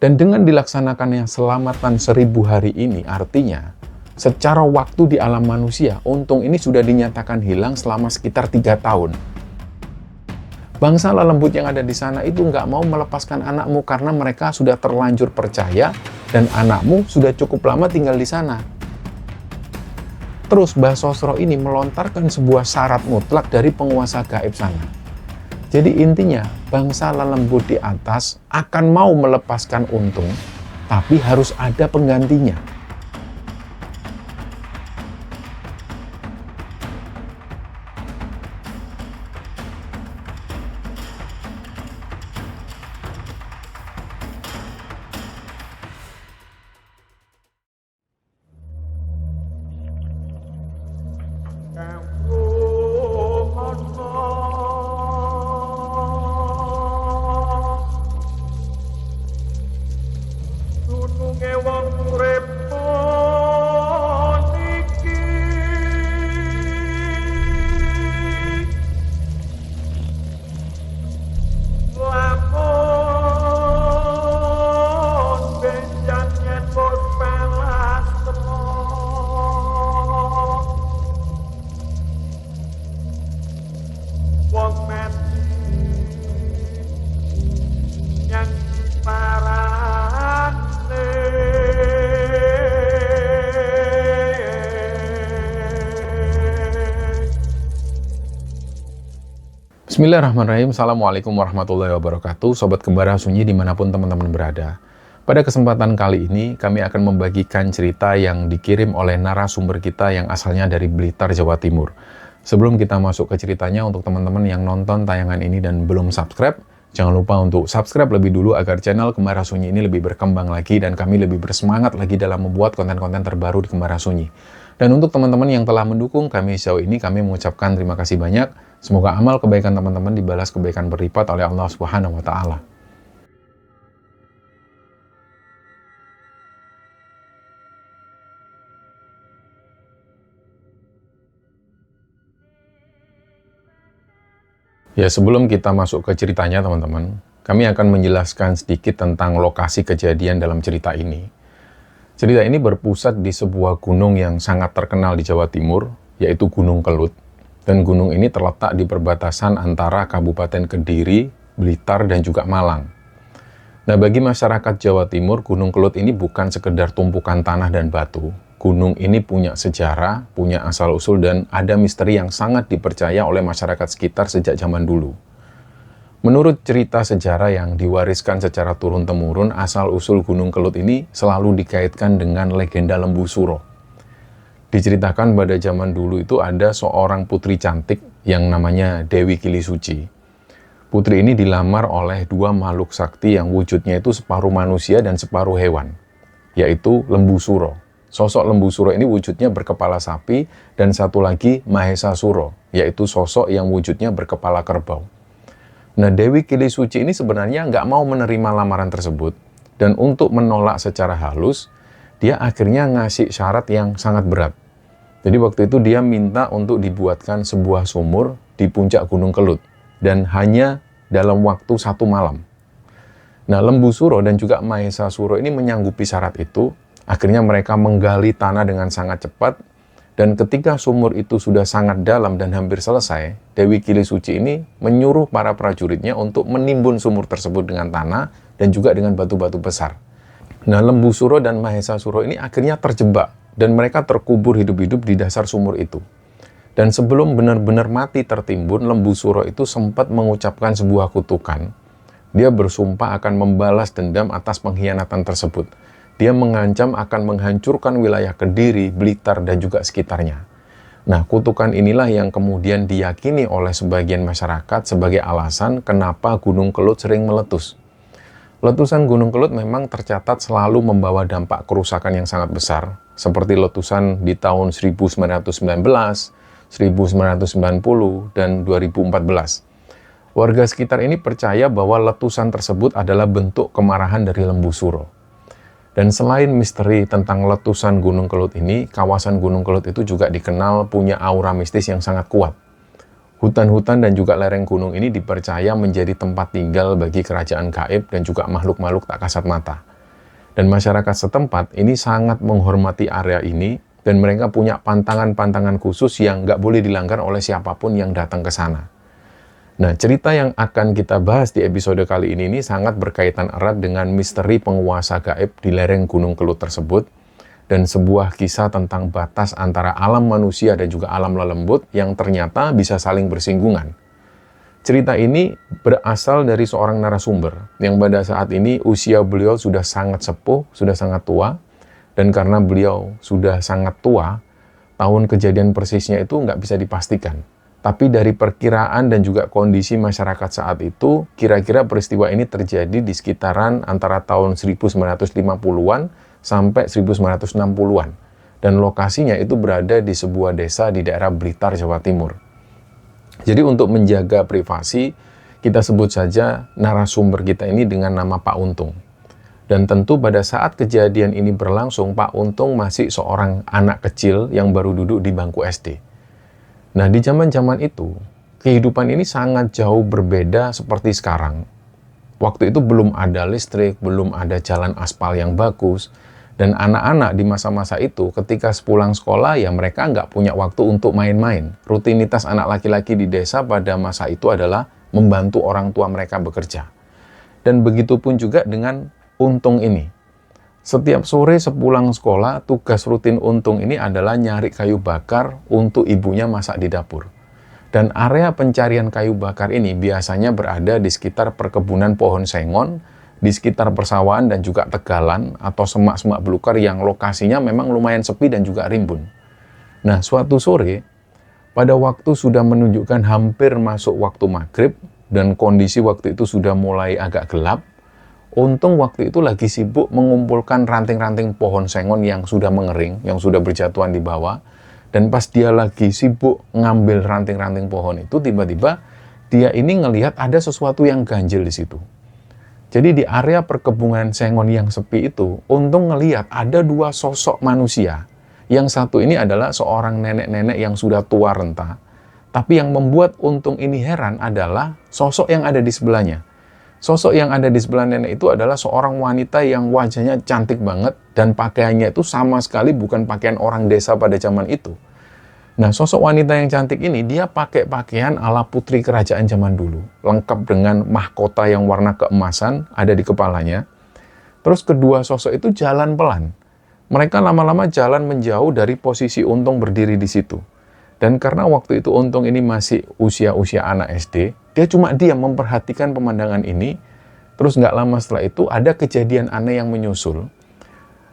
Dan dengan dilaksanakannya selamatan 1000 hari ini, artinya secara waktu di alam manusia, untung ini sudah dinyatakan hilang selama sekitar 3 tahun. Bangsa lelembut yang ada di sana itu nggak mau melepaskan anakmu karena mereka sudah terlanjur percaya dan anakmu sudah cukup lama tinggal di sana. Terus Basosro ini melontarkan sebuah syarat mutlak dari penguasa gaib sana. Jadi intinya, bangsa lelembut di atas akan mau melepaskan untung, tapi harus ada penggantinya. Bismillahirrahmanirrahim. Assalamualaikum warahmatullahi wabarakatuh. Sobat Kembara Sunyi dimanapun teman-teman berada. Pada kesempatan kali ini, kami akan membagikan cerita yang dikirim oleh narasumber kita yang asalnya dari Blitar, Jawa Timur. Sebelum kita masuk ke ceritanya, untuk teman-teman yang nonton tayangan ini dan belum subscribe, jangan lupa untuk subscribe lebih dulu agar channel Kembara Sunyi ini lebih berkembang lagi dan kami lebih bersemangat lagi dalam membuat konten-konten terbaru di Kembara Sunyi. Dan untuk teman-teman yang telah mendukung kami sejauh ini, kami mengucapkan terima kasih banyak. Semoga amal kebaikan teman-teman dibalas kebaikan berlipat oleh Allah Subhanahu wa Ta'ala. Ya, sebelum kita masuk ke ceritanya, teman-teman, kami akan menjelaskan sedikit tentang lokasi kejadian dalam cerita ini. Cerita ini berpusat di sebuah gunung yang sangat terkenal di Jawa Timur, yaitu Gunung Kelut. Dan gunung ini terletak di perbatasan antara Kabupaten Kediri, Blitar, dan juga Malang. Nah, bagi masyarakat Jawa Timur, Gunung Kelut ini bukan sekedar tumpukan tanah dan batu. Gunung ini punya sejarah, punya asal-usul, dan ada misteri yang sangat dipercaya oleh masyarakat sekitar sejak zaman dulu. Menurut cerita sejarah yang diwariskan secara turun-temurun, asal-usul Gunung Kelut ini selalu dikaitkan dengan legenda Lembu Suro. Diceritakan pada zaman dulu itu ada seorang putri cantik yang namanya Dewi Kilisuci. Putri ini dilamar oleh dua makhluk sakti yang wujudnya itu separuh manusia dan separuh hewan, yaitu Lembu Suro. Sosok Lembu Suro ini wujudnya berkepala sapi, dan satu lagi Mahesa Suro, yaitu sosok yang wujudnya berkepala kerbau. Nah, Dewi Kilisuci ini sebenarnya nggak mau menerima lamaran tersebut, dan untuk menolak secara halus, dia akhirnya ngasih syarat yang sangat berat. Jadi waktu itu dia minta untuk dibuatkan sebuah sumur di puncak Gunung Kelut, dan hanya dalam waktu 1 malam. Nah, Lembu Suro dan juga Mahesa Suro ini menyanggupi syarat itu. Akhirnya mereka menggali tanah dengan sangat cepat, dan ketika sumur itu sudah sangat dalam dan hampir selesai, Dewi Kilisuci ini menyuruh para prajuritnya untuk menimbun sumur tersebut dengan tanah dan juga dengan batu-batu besar. Nah, Lembu Suro dan Mahesa Suro ini akhirnya terjebak, dan mereka terkubur hidup-hidup di dasar sumur itu. Dan sebelum benar-benar mati tertimbun, Lembu Suro itu sempat mengucapkan sebuah kutukan. Dia bersumpah akan membalas dendam atas pengkhianatan tersebut. Dia mengancam akan menghancurkan wilayah Kediri, Blitar, dan juga sekitarnya. Nah, kutukan inilah yang kemudian diyakini oleh sebagian masyarakat sebagai alasan kenapa Gunung Kelut sering meletus. Letusan Gunung Kelut memang tercatat selalu membawa dampak kerusakan yang sangat besar, seperti letusan di tahun 1919, 1990, dan 2014. Warga sekitar ini percaya bahwa letusan tersebut adalah bentuk kemarahan dari Lembu Suro. Dan selain misteri tentang letusan Gunung Kelut ini, kawasan Gunung Kelut itu juga dikenal punya aura mistis yang sangat kuat. Hutan-hutan dan juga lereng gunung ini dipercaya menjadi tempat tinggal bagi kerajaan gaib dan juga makhluk-makhluk tak kasat mata. Dan masyarakat setempat ini sangat menghormati area ini, dan mereka punya pantangan-pantangan khusus yang nggak boleh dilanggar oleh siapapun yang datang ke sana. Nah, cerita yang akan kita bahas di episode kali ini sangat berkaitan erat dengan misteri penguasa gaib di lereng Gunung Kelut tersebut, dan sebuah kisah tentang batas antara alam manusia dan juga alam lelembut yang ternyata bisa saling bersinggungan. Cerita ini berasal dari seorang narasumber yang pada saat ini usia beliau sudah sangat sepuh, sudah sangat tua, dan karena beliau sudah sangat tua, tahun kejadian persisnya itu nggak bisa dipastikan. Tapi dari perkiraan dan juga kondisi masyarakat saat itu, kira-kira peristiwa ini terjadi di sekitaran antara tahun 1950-an sampai 1960-an. Dan lokasinya itu berada di sebuah desa di daerah Blitar, Jawa Timur. Jadi untuk menjaga privasi, kita sebut saja narasumber kita ini dengan nama Pak Untung. Dan tentu pada saat kejadian ini berlangsung, Pak Untung masih seorang anak kecil yang baru duduk di bangku SD. Nah, di zaman-zaman itu, kehidupan ini sangat jauh berbeda seperti sekarang. Waktu itu belum ada listrik, belum ada jalan aspal yang bagus, dan anak-anak di masa-masa itu ketika sepulang sekolah ya mereka nggak punya waktu untuk main-main. Rutinitas anak laki-laki di desa pada masa itu adalah membantu orang tua mereka bekerja. Dan begitu pun juga dengan Untung ini. Setiap sore sepulang sekolah, tugas rutin Untung ini adalah nyari kayu bakar untuk ibunya masak di dapur. Dan area pencarian kayu bakar ini biasanya berada di sekitar perkebunan pohon sengon, di sekitar persawahan dan juga tegalan atau semak-semak belukar yang lokasinya memang lumayan sepi dan juga rimbun. Nah, suatu sore, pada waktu sudah menunjukkan hampir masuk waktu maghrib dan kondisi waktu itu sudah mulai agak gelap, Untung waktu itu lagi sibuk mengumpulkan ranting-ranting pohon sengon yang sudah mengering, yang sudah berjatuhan di bawah. Dan pas dia lagi sibuk ngambil ranting-ranting pohon itu, tiba-tiba dia ini ngelihat ada sesuatu yang ganjil di situ. Jadi di area perkebunan sengon yang sepi itu, Untung ngelihat ada dua sosok manusia. Yang satu ini adalah seorang nenek-nenek yang sudah tua renta. Tapi yang membuat Untung ini heran adalah sosok yang ada di sebelahnya. Sosok yang ada di sebelah nenek itu adalah seorang wanita yang wajahnya cantik banget dan pakaiannya itu sama sekali bukan pakaian orang desa pada zaman itu. Nah, sosok wanita yang cantik ini dia pakai pakaian ala putri kerajaan zaman dulu, lengkap dengan mahkota yang warna keemasan ada di kepalanya. Terus kedua sosok itu jalan pelan. Mereka lama-lama jalan menjauh dari posisi Untung berdiri di situ. Dan karena waktu itu Untung ini masih usia-usia anak SD, dia cuma diam memperhatikan pemandangan ini. Terus nggak lama setelah itu ada kejadian aneh yang menyusul.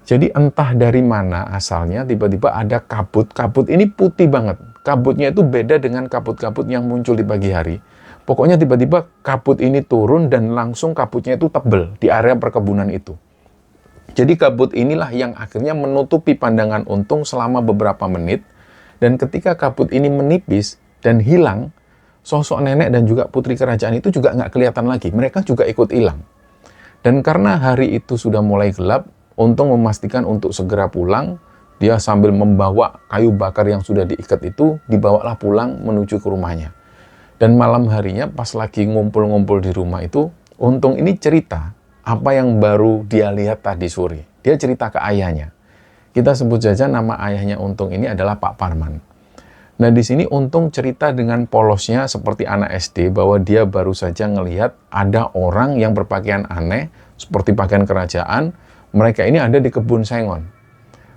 Jadi entah dari mana asalnya tiba-tiba ada kabut. Kabut ini putih banget. Kabutnya itu beda dengan kabut-kabut yang muncul di pagi hari. Pokoknya tiba-tiba kabut ini turun dan langsung kabutnya itu tebel di area perkebunan itu. Jadi kabut inilah yang akhirnya menutupi pandangan Untung selama beberapa menit. Dan ketika kabut ini menipis dan hilang, sosok nenek dan juga putri kerajaan itu juga nggak kelihatan lagi. Mereka juga ikut hilang. Dan karena hari itu sudah mulai gelap, Untung memastikan untuk segera pulang. Dia sambil membawa kayu bakar yang sudah diikat itu, dibawalah pulang menuju ke rumahnya. Dan malam harinya pas lagi ngumpul-ngumpul di rumah itu, Untung ini cerita apa yang baru dia lihat tadi sore. Dia cerita ke ayahnya. Kita sebut saja nama ayahnya Untung ini adalah Pak Parman. Nah, di sini Untung cerita dengan polosnya seperti anak SD bahwa dia baru saja ngelihat ada orang yang berpakaian aneh seperti pakaian kerajaan. Mereka ini ada di kebun sengon.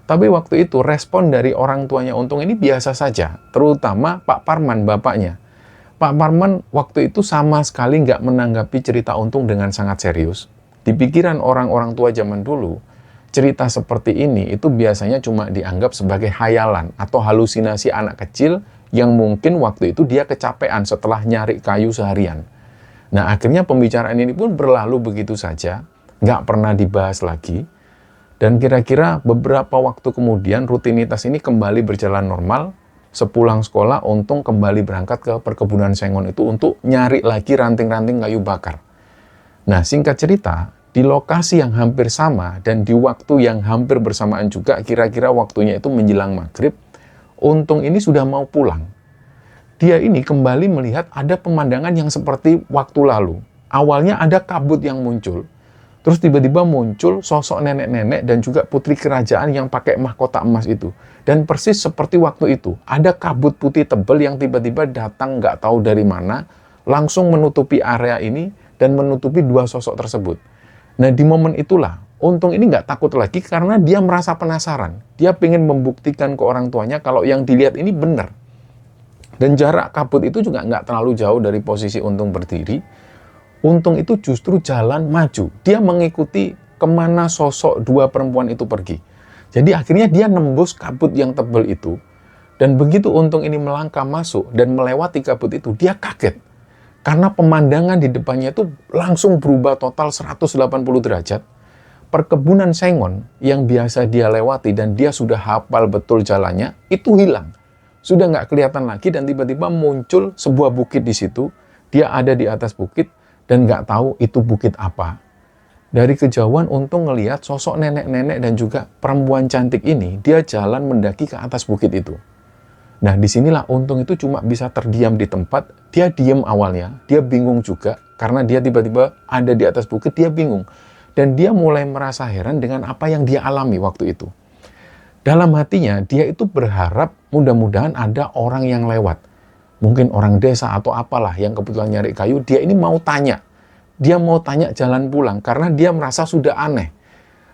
Tapi waktu itu respon dari orang tuanya Untung ini biasa saja, terutama Pak Parman, bapaknya. Pak Parman waktu itu sama sekali nggak menanggapi cerita Untung dengan sangat serius. Di pikiran orang-orang tua zaman dulu, cerita seperti ini itu biasanya cuma dianggap sebagai hayalan atau halusinasi anak kecil yang mungkin waktu itu dia kecapean setelah nyari kayu seharian. Nah, akhirnya pembicaraan ini pun berlalu begitu saja, nggak pernah dibahas lagi. Dan kira-kira beberapa waktu kemudian rutinitas ini kembali berjalan normal. Sepulang sekolah, Untung kembali berangkat ke perkebunan sengon itu untuk nyari lagi ranting-ranting kayu bakar. Nah, singkat cerita, di lokasi yang hampir sama dan di waktu yang hampir bersamaan juga, kira-kira waktunya itu menjelang maghrib, Untung ini sudah mau pulang. Dia ini kembali melihat ada pemandangan yang seperti waktu lalu. Awalnya ada kabut yang muncul. Terus tiba-tiba muncul sosok nenek-nenek dan juga putri kerajaan yang pakai mahkota emas itu. Dan persis seperti waktu itu, ada kabut putih tebal yang tiba-tiba datang nggak tahu dari mana, langsung menutupi area ini dan menutupi dua sosok tersebut. Nah, di momen itulah, Untung ini nggak takut lagi karena dia merasa penasaran. Dia ingin membuktikan ke orang tuanya kalau yang dilihat ini benar. Dan jarak kabut itu juga nggak terlalu jauh dari posisi Untung berdiri. Untung itu justru jalan maju. Dia mengikuti kemana sosok dua perempuan itu pergi. Jadi akhirnya dia nembus kabut yang tebal itu. Dan begitu Untung ini melangkah masuk dan melewati kabut itu, dia kaget. Karena pemandangan di depannya itu langsung berubah total 180 derajat. Perkebunan sengon yang biasa dia lewati dan dia sudah hafal betul jalannya, itu hilang. Sudah nggak kelihatan lagi dan tiba-tiba muncul sebuah bukit di situ. Dia ada di atas bukit dan nggak tahu itu bukit apa. Dari kejauhan Untung ngelihat sosok nenek-nenek dan juga perempuan cantik ini, dia jalan mendaki ke atas bukit itu. Nah, disinilah Untung itu cuma bisa terdiam di tempat. Dia diam awalnya, dia bingung juga, karena dia tiba-tiba ada di atas bukit, dia bingung. Dan dia mulai merasa heran dengan apa yang dia alami waktu itu. Dalam hatinya, dia itu berharap mudah-mudahan ada orang yang lewat. Mungkin orang desa atau apalah yang kebetulan nyari kayu, dia ini mau tanya. Dia mau tanya jalan pulang, karena dia merasa sudah aneh.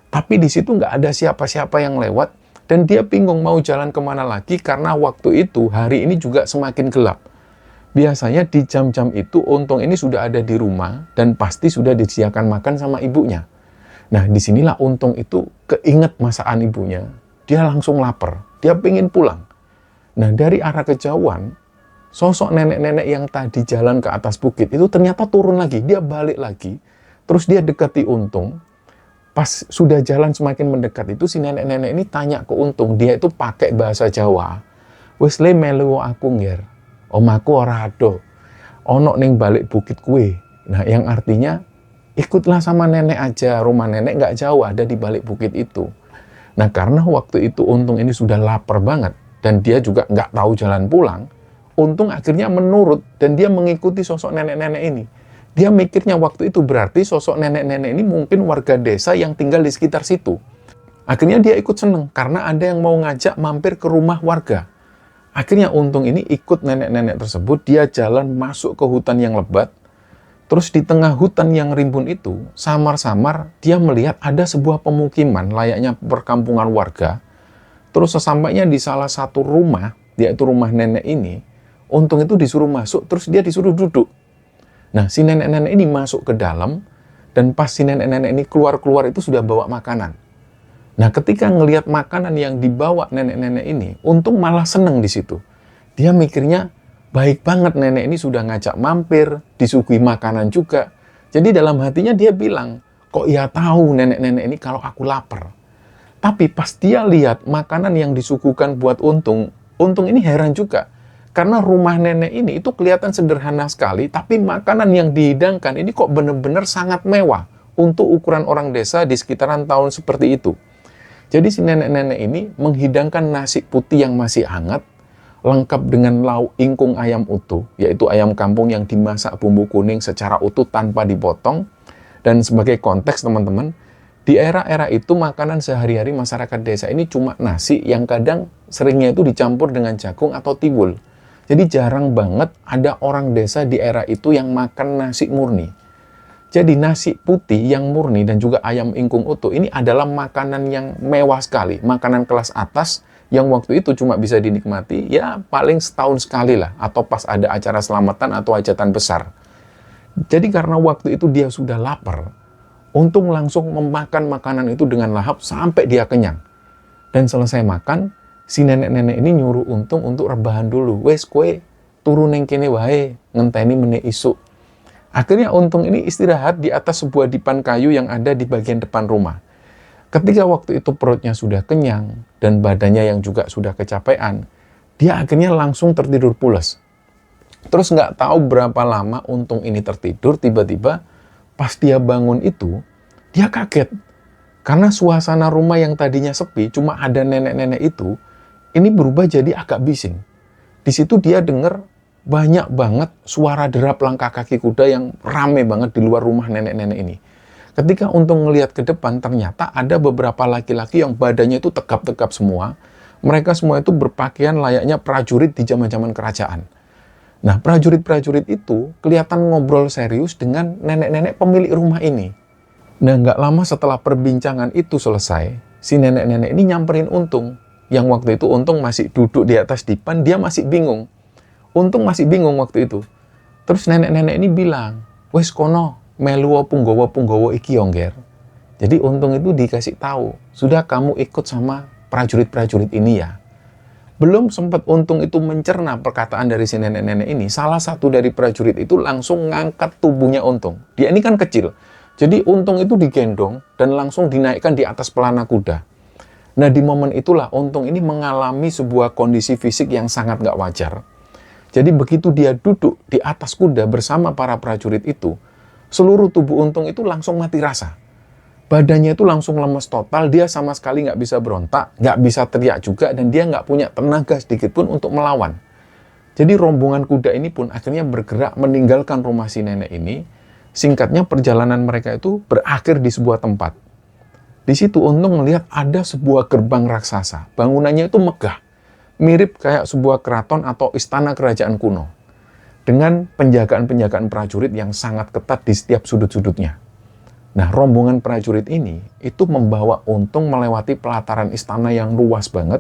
Tapi di situ nggak ada siapa-siapa yang lewat, dan dia bingung mau jalan kemana lagi, karena waktu itu, hari ini juga semakin gelap. Biasanya di jam-jam itu, Untung ini sudah ada di rumah, dan pasti sudah disediakan makan sama ibunya. Nah, disinilah Untung itu keinget masakan ibunya. Dia langsung lapar, dia pengen pulang. Nah, dari arah kejauhan, sosok nenek-nenek yang tadi jalan ke atas bukit itu ternyata turun lagi, dia balik lagi. Terus dia dekati Untung. Pas sudah jalan semakin mendekat itu, si nenek-nenek ini tanya ke Untung, dia itu pakai bahasa Jawa. Wis le melu aku ngger. Omaku ora ado. Ono ning balik bukit kue. Nah, yang artinya ikutlah sama nenek aja, rumah nenek nggak jauh, ada di balik bukit itu. Nah, karena waktu itu Untung ini sudah lapar banget, dan dia juga nggak tahu jalan pulang, Untung akhirnya menurut, dan dia mengikuti sosok nenek-nenek ini. Dia mikirnya waktu itu berarti sosok nenek-nenek ini mungkin warga desa yang tinggal di sekitar situ. Akhirnya dia ikut seneng, karena ada yang mau ngajak mampir ke rumah warga. Akhirnya Untung ini ikut nenek-nenek tersebut, dia jalan masuk ke hutan yang lebat. Terus di tengah hutan yang rimbun itu, samar-samar dia melihat ada sebuah pemukiman layaknya perkampungan warga. Terus sesampainya di salah satu rumah, yaitu rumah nenek ini, Untung itu disuruh masuk, terus dia disuruh duduk. Nah, si nenek-nenek ini masuk ke dalam, dan pas si nenek-nenek ini keluar-keluar itu sudah bawa makanan. Nah, ketika ngelihat makanan yang dibawa nenek-nenek ini, Untung malah seneng di situ. Dia mikirnya, baik banget nenek ini sudah ngajak mampir, disuguhi makanan juga. Jadi dalam hatinya dia bilang, kok ya tahu nenek-nenek ini kalau aku lapar. Tapi pas dia lihat makanan yang disuguhkan buat Untung ini heran juga. Karena rumah nenek ini itu kelihatan sederhana sekali, tapi makanan yang dihidangkan ini kok benar-benar sangat mewah untuk ukuran orang desa di sekitaran tahun seperti itu. Jadi si nenek-nenek ini menghidangkan nasi putih yang masih hangat, lengkap dengan lauk ingkung ayam utuh, yaitu ayam kampung yang dimasak bumbu kuning secara utuh tanpa dipotong. Dan sebagai konteks teman-teman, di era-era itu makanan sehari-hari masyarakat desa ini cuma nasi yang kadang seringnya itu dicampur dengan jagung atau tiwul. Jadi jarang banget ada orang desa di era itu yang makan nasi murni. Jadi nasi putih yang murni dan juga ayam ingkung utuh ini adalah makanan yang mewah sekali, makanan kelas atas yang waktu itu cuma bisa dinikmati ya paling setahun sekali lah, atau pas ada acara selamatan atau hajatan besar. Jadi karena waktu itu dia sudah lapar, Untung langsung memakan makanan itu dengan lahap sampai dia kenyang. Dan selesai makan, si nenek-nenek ini nyuruh Untung untuk rebahan dulu. Wes kue turun neng kene wae, ngenteni meneh isuk. Akhirnya Untung ini istirahat di atas sebuah dipan kayu yang ada di bagian depan rumah. Ketika waktu itu perutnya sudah kenyang dan badannya yang juga sudah kecapean, dia akhirnya langsung tertidur pules. Terus nggak tahu berapa lama Untung ini tertidur, tiba-tiba pas dia bangun itu, dia kaget. Karena suasana rumah yang tadinya sepi, cuma ada nenek-nenek itu, ini berubah jadi agak bising. Di situ dia dengar banyak banget suara derap langkah kaki kuda yang rame banget di luar rumah nenek-nenek ini. Ketika Untung ngelihat ke depan, ternyata ada beberapa laki-laki yang badannya itu tegap-tegap semua. Mereka semua itu berpakaian layaknya prajurit di zaman-zaman kerajaan. Nah, prajurit-prajurit itu kelihatan ngobrol serius dengan nenek-nenek pemilik rumah ini. Nah, nggak lama setelah perbincangan itu selesai, si nenek-nenek ini nyamperin Untung. Yang waktu itu Untung masih duduk di atas dipan, dia masih bingung. Untung masih bingung waktu itu. Terus nenek-nenek ini bilang, "Wes kono, melu punggawa-punggawa iki yongger." Jadi Untung itu dikasih tahu, "Sudah kamu ikut sama prajurit-prajurit ini ya." Belum sempat Untung itu mencerna perkataan dari si nenek-nenek ini, salah satu dari prajurit itu langsung ngangkat tubuhnya Untung. Dia ini kan kecil, jadi Untung itu digendong dan langsung dinaikkan di atas pelana kuda. Nah, di momen itulah Untung ini mengalami sebuah kondisi fisik yang sangat nggak wajar. Jadi begitu dia duduk di atas kuda bersama para prajurit itu, seluruh tubuh Untung itu langsung mati rasa. Badannya itu langsung lemes total, dia sama sekali nggak bisa berontak, nggak bisa teriak juga, dan dia nggak punya tenaga sedikit pun untuk melawan. Jadi rombongan kuda ini pun akhirnya bergerak meninggalkan rumah si nenek ini. Singkatnya perjalanan mereka itu berakhir di sebuah tempat. Di situ Untung melihat ada sebuah gerbang raksasa. Bangunannya itu megah, mirip kayak sebuah keraton atau istana kerajaan kuno. Dengan penjagaan-penjagaan prajurit yang sangat ketat di setiap sudut-sudutnya. Nah, rombongan prajurit ini itu membawa Untung melewati pelataran istana yang luas banget,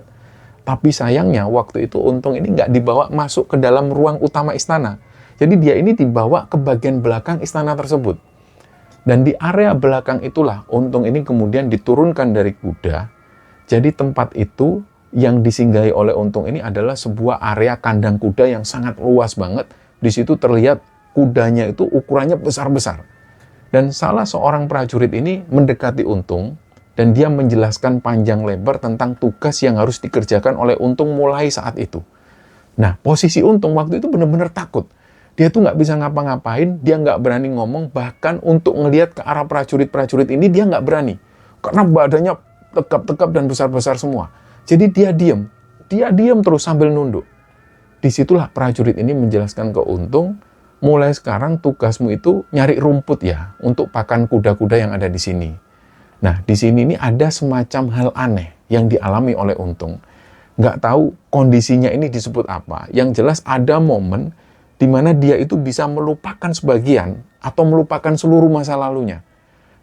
tapi sayangnya waktu itu Untung ini nggak dibawa masuk ke dalam ruang utama istana. Jadi dia ini dibawa ke bagian belakang istana tersebut. Dan di area belakang itulah Untung ini kemudian diturunkan dari kuda. Jadi tempat itu yang disinggahi oleh Untung ini adalah sebuah area kandang kuda yang sangat luas banget. Di situ terlihat kudanya itu ukurannya besar-besar. Dan salah seorang prajurit ini mendekati Untung, dan dia menjelaskan panjang lebar tentang tugas yang harus dikerjakan oleh Untung mulai saat itu. Nah, posisi Untung waktu itu benar-benar takut. Dia tuh nggak bisa ngapa-ngapain, dia nggak berani ngomong, bahkan untuk ngelihat ke arah prajurit-prajurit ini dia nggak berani. Karena badannya tegap-tegap dan besar-besar semua. Jadi dia diam terus sambil nunduk. Disitulah prajurit ini menjelaskan ke Untung, mulai sekarang tugasmu itu nyari rumput ya, untuk pakan kuda-kuda yang ada di sini. Nah, di sini ini ada semacam hal aneh yang dialami oleh Untung. Nggak tahu kondisinya ini disebut apa. Yang jelas ada momen di mana dia itu bisa melupakan sebagian atau melupakan seluruh masa lalunya.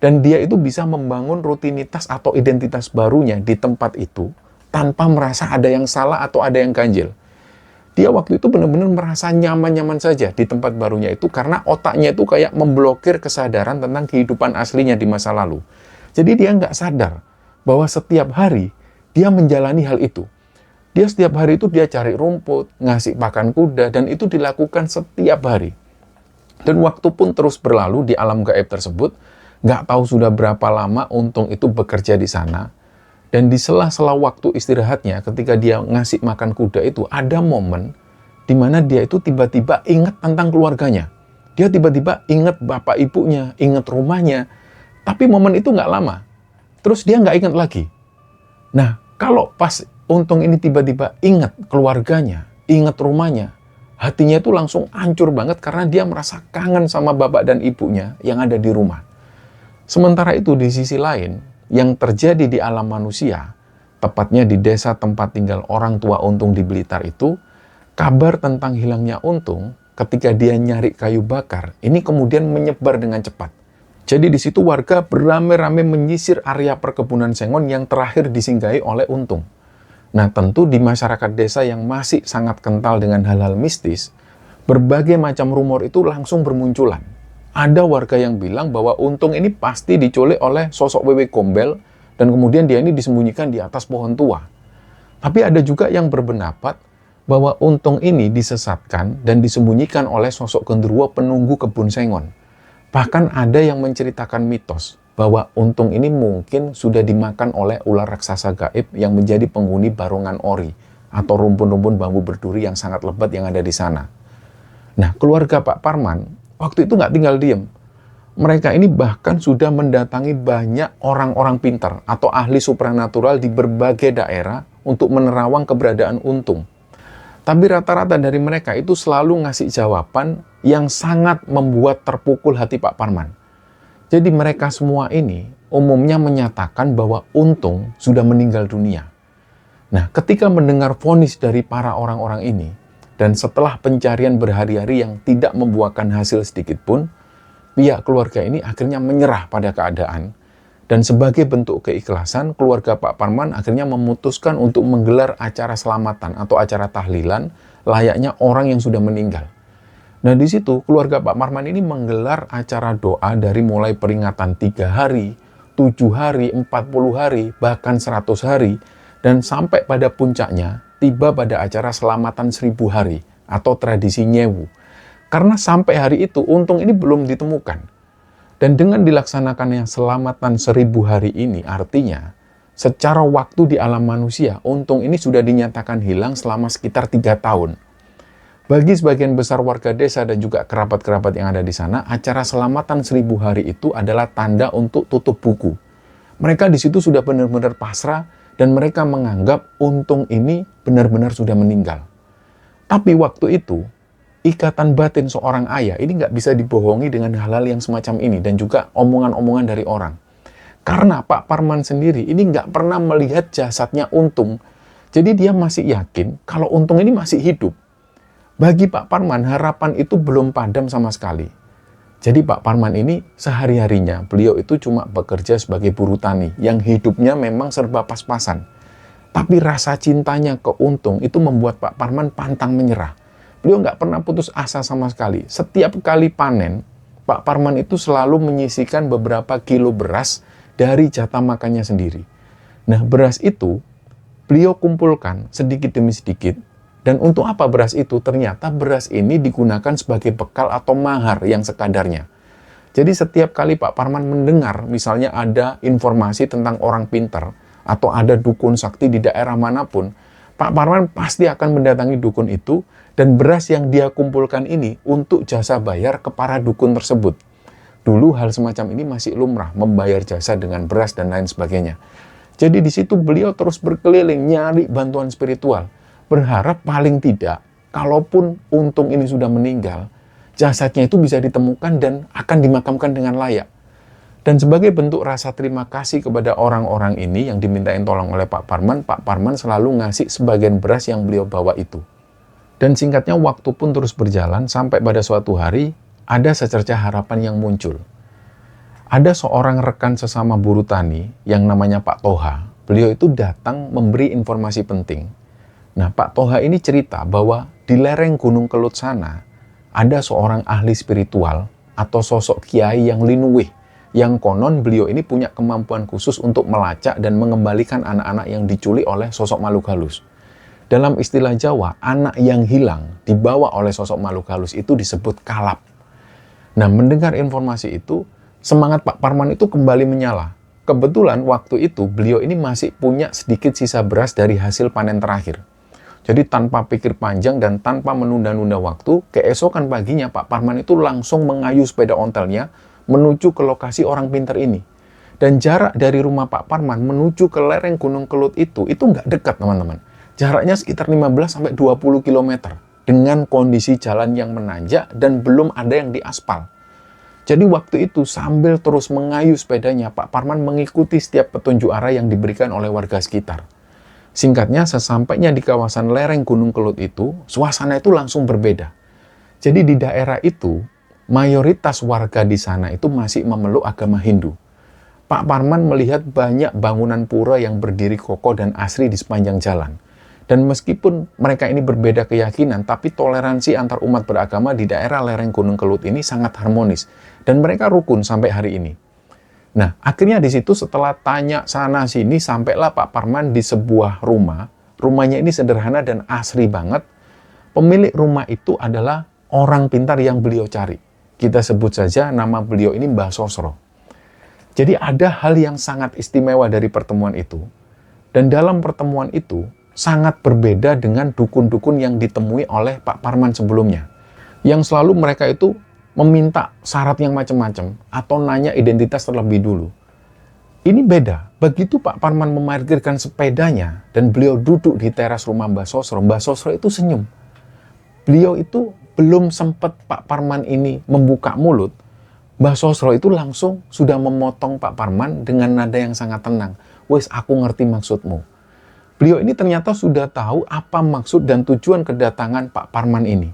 Dan dia itu bisa membangun rutinitas atau identitas barunya di tempat itu tanpa merasa ada yang salah atau ada yang ganjil. Dia waktu itu benar-benar merasa nyaman-nyaman saja di tempat barunya itu karena otaknya itu kayak memblokir kesadaran tentang kehidupan aslinya di masa lalu. Jadi dia nggak sadar bahwa setiap hari dia menjalani hal itu. Dia setiap hari itu dia cari rumput, ngasih pakan kuda, dan itu dilakukan setiap hari. Dan waktu pun terus berlalu di alam gaib tersebut, nggak tahu sudah berapa lama Untung itu bekerja di sana. Dan di sela-sela waktu istirahatnya, ketika dia ngasih makan kuda itu, ada momen di mana dia itu tiba-tiba ingat tentang keluarganya. Dia tiba-tiba ingat bapak ibunya, ingat rumahnya. Tapi momen itu nggak lama. Terus dia nggak ingat lagi. Nah, kalau pas Untung ini tiba-tiba ingat keluarganya, ingat rumahnya, hatinya itu langsung hancur banget karena dia merasa kangen sama bapak dan ibunya yang ada di rumah. Sementara itu di sisi lain, yang terjadi di alam manusia, tepatnya di desa tempat tinggal orang tua Untung di Blitar itu, kabar tentang hilangnya Untung ketika dia nyari kayu bakar, ini kemudian menyebar dengan cepat. Jadi di situ warga beramai-ramai menyisir area perkebunan sengon yang terakhir disinggahi oleh Untung. Nah, tentu di masyarakat desa yang masih sangat kental dengan hal-hal mistis, berbagai macam rumor itu langsung bermunculan. Ada warga yang bilang bahwa Untung ini pasti diculik oleh sosok Wewe Gombel dan kemudian dia ini disembunyikan di atas pohon tua. Tapi ada juga yang berpendapat bahwa Untung ini disesatkan dan disembunyikan oleh sosok genderuwo penunggu kebun sengon. Bahkan ada yang menceritakan mitos bahwa Untung ini mungkin sudah dimakan oleh ular raksasa gaib yang menjadi penghuni Barongan Ori atau rumpun-rumpun bambu berduri yang sangat lebat yang ada di sana. Nah, keluarga Pak Parman waktu itu nggak tinggal diem. Mereka ini bahkan sudah mendatangi banyak orang-orang pintar atau ahli supranatural di berbagai daerah untuk menerawang keberadaan Untung. Tapi rata-rata dari mereka itu selalu ngasih jawaban yang sangat membuat terpukul hati Pak Parman. Jadi mereka semua ini umumnya menyatakan bahwa Untung sudah meninggal dunia. Nah, ketika mendengar vonis dari para orang-orang ini, dan setelah pencarian berhari-hari yang tidak membuahkan hasil sedikit pun, pihak keluarga ini akhirnya menyerah pada keadaan. Dan sebagai bentuk keikhlasan, keluarga Pak Parman akhirnya memutuskan untuk menggelar acara selamatan atau acara tahlilan layaknya orang yang sudah meninggal. Nah, di situ keluarga Pak Parman ini menggelar acara doa dari mulai peringatan 3 hari, 7 hari, 40 hari, bahkan 100 hari, dan sampai pada puncaknya tiba pada acara selamatan 1000 hari atau tradisi Nyewu. Karena sampai hari itu Untung ini belum ditemukan. Dan dengan dilaksanakannya selamatan 1000 hari ini artinya secara waktu di alam manusia Untung ini sudah dinyatakan hilang selama sekitar 3 tahun. Bagi sebagian besar warga desa dan juga kerabat-kerabat yang ada di sana, acara selamatan 1000 hari itu adalah tanda untuk tutup buku. Mereka di situ sudah benar-benar pasrah dan mereka menganggap Untung ini benar-benar sudah meninggal. Tapi waktu itu, ikatan batin seorang ayah ini nggak bisa dibohongi dengan hal-hal yang semacam ini dan juga omongan-omongan dari orang. Karena Pak Parman sendiri ini nggak pernah melihat jasadnya Untung. Jadi dia masih yakin kalau Untung ini masih hidup. Bagi Pak Parman, harapan itu belum padam sama sekali. Jadi Pak Parman ini sehari-harinya, beliau itu cuma bekerja sebagai buruh tani, yang hidupnya memang serba pas-pasan. Tapi rasa cintanya ke Untung itu membuat Pak Parman pantang menyerah. Beliau nggak pernah putus asa sama sekali. Setiap kali panen, Pak Parman itu selalu menyisihkan beberapa kilo beras dari jatah makannya sendiri. Nah, beras itu beliau kumpulkan sedikit demi sedikit. Dan untuk apa beras itu? Ternyata beras ini digunakan sebagai bekal atau mahar yang sekadarnya. Jadi setiap kali Pak Parman mendengar misalnya ada informasi tentang orang pintar atau ada dukun sakti di daerah manapun, Pak Parman pasti akan mendatangi dukun itu dan beras yang dia kumpulkan ini untuk jasa bayar ke para dukun tersebut. Dulu hal semacam ini masih lumrah, membayar jasa dengan beras dan lain sebagainya. Jadi di situ beliau terus berkeliling nyari bantuan spiritual. Berharap paling tidak, kalaupun Untung ini sudah meninggal, jasadnya itu bisa ditemukan dan akan dimakamkan dengan layak. Dan sebagai bentuk rasa terima kasih kepada orang-orang ini yang dimintain tolong oleh Pak Parman selalu ngasih sebagian beras yang beliau bawa itu. Dan singkatnya waktu pun terus berjalan sampai pada suatu hari, ada secercah harapan yang muncul. Ada seorang rekan sesama buruh tani yang namanya Pak Toha. Beliau itu datang memberi informasi penting. Nah, Pak Toha ini cerita bahwa di lereng Gunung Kelut sana ada seorang ahli spiritual atau sosok kiai yang linuwih, yang konon beliau ini punya kemampuan khusus untuk melacak dan mengembalikan anak-anak yang diculik oleh sosok makhluk halus. Dalam istilah Jawa, anak yang hilang dibawa oleh sosok makhluk halus itu disebut kalap. Nah, mendengar informasi itu, semangat Pak Parman itu kembali menyala. Kebetulan waktu itu beliau ini masih punya sedikit sisa beras dari hasil panen terakhir. Jadi tanpa pikir panjang dan tanpa menunda-nunda waktu, keesokan paginya Pak Parman itu langsung mengayuh sepeda ontelnya menuju ke lokasi orang pintar ini. Dan jarak dari rumah Pak Parman menuju ke lereng Gunung Kelut itu nggak dekat teman-teman. Jaraknya sekitar 15-20 km dengan kondisi jalan yang menanjak dan belum ada yang diaspal. Jadi waktu itu sambil terus mengayuh sepedanya, Pak Parman mengikuti setiap petunjuk arah yang diberikan oleh warga sekitar. Singkatnya, sesampainya di kawasan lereng Gunung Kelut itu, suasana itu langsung berbeda. Jadi di daerah itu, mayoritas warga di sana itu masih memeluk agama Hindu. Pak Parman melihat banyak bangunan pura yang berdiri kokoh dan asri di sepanjang jalan. Dan meskipun mereka ini berbeda keyakinan, tapi toleransi antar umat beragama di daerah lereng Gunung Kelut ini sangat harmonis. Dan mereka rukun sampai hari ini. Nah, akhirnya di situ setelah tanya sana-sini, sampailah Pak Parman di sebuah rumah. Rumahnya ini sederhana dan asri banget. Pemilik rumah itu adalah orang pintar yang beliau cari. Kita sebut saja nama beliau ini Mbah Sosro. Jadi ada hal yang sangat istimewa dari pertemuan itu. Dan dalam pertemuan itu, sangat berbeda dengan dukun-dukun yang ditemui oleh Pak Parman sebelumnya. Yang selalu mereka itu meminta syarat yang macam-macam atau nanya identitas terlebih dulu. Ini beda. Begitu Pak Parman memarkirkan sepedanya dan beliau duduk di teras rumah Mbah Sosro itu senyum. Beliau itu belum sempat Pak Parman ini membuka mulut, Mbah Sosro itu langsung sudah memotong Pak Parman dengan nada yang sangat tenang. Wes, aku ngerti maksudmu. Beliau ini ternyata sudah tahu apa maksud dan tujuan kedatangan Pak Parman ini.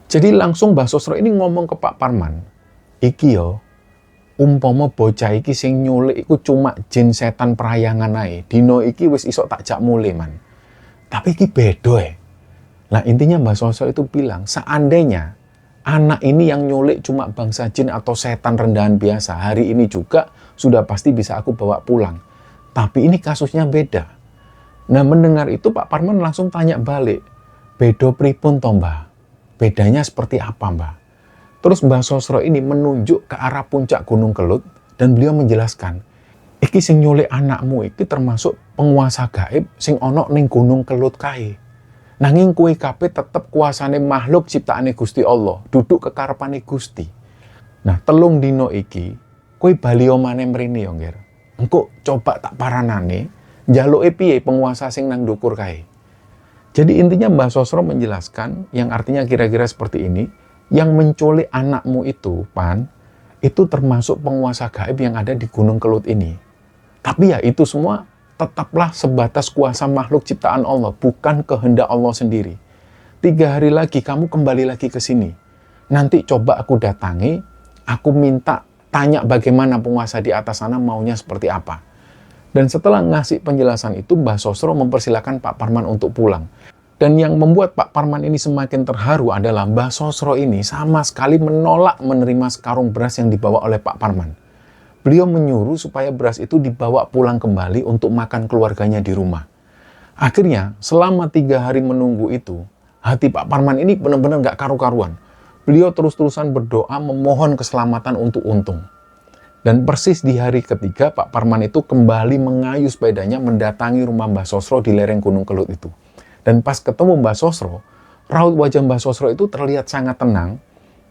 Jadi langsung Mbah Sosro ini ngomong ke Pak Parman, iki yo, umpama bocah iki sing nyulik iku cuma jin setan perayangan ae. Dino iki wis iso tak jak mulih man. Tapi iki beda Nah intinya Mbah Sosro itu bilang, seandainya anak ini yang nyulik cuma bangsa jin atau setan rendahan biasa, hari ini juga sudah pasti bisa aku bawa pulang. Tapi ini kasusnya beda. Nah mendengar itu Pak Parman langsung tanya balik, bedo pripun toh Mbah? Bedanya seperti apa Mbah? Terus Mbah Sosro ini menunjuk ke arah puncak Gunung Kelut dan beliau menjelaskan, iki sing nyulik anakmu iki termasuk penguasa gaib sing ono ning Gunung Kelut kae. Nanging kowe kabeh tetep kuasane makhluk ciptaane Gusti Allah, duduk kekarepane Gusti. Nah, telung dino iki kowe bali omane mrene yo, Ngger. Engko coba tak paranane, njaluke piye penguasa sing nang ndukur kae. Jadi intinya Mbah Sosro menjelaskan yang artinya kira-kira seperti ini, yang menculik anakmu itu, Pan, itu termasuk penguasa gaib yang ada di Gunung Kelut ini. Tapi ya itu semua tetaplah sebatas kuasa makhluk ciptaan Allah, bukan kehendak Allah sendiri. 3 hari lagi kamu kembali lagi ke sini. Nanti coba aku datangi, aku minta tanya bagaimana penguasa di atas sana maunya seperti apa. Dan setelah ngasih penjelasan itu, Mbah Sosro mempersilahkan Pak Parman untuk pulang. Dan yang membuat Pak Parman ini semakin terharu adalah Mbah Sosro ini sama sekali menolak menerima sekarung beras yang dibawa oleh Pak Parman. Beliau menyuruh supaya beras itu dibawa pulang kembali untuk makan keluarganya di rumah. Akhirnya, selama 3 hari menunggu itu, hati Pak Parman ini benar-benar gak karu-karuan. Beliau terus-terusan berdoa memohon keselamatan untuk Untung. Dan persis di hari ketiga, Pak Parman itu kembali mengayuh sepedanya mendatangi rumah Mbah Sosro di lereng Gunung Kelut itu. Dan pas ketemu Mbah Sosro, raut wajah Mbah Sosro itu terlihat sangat tenang,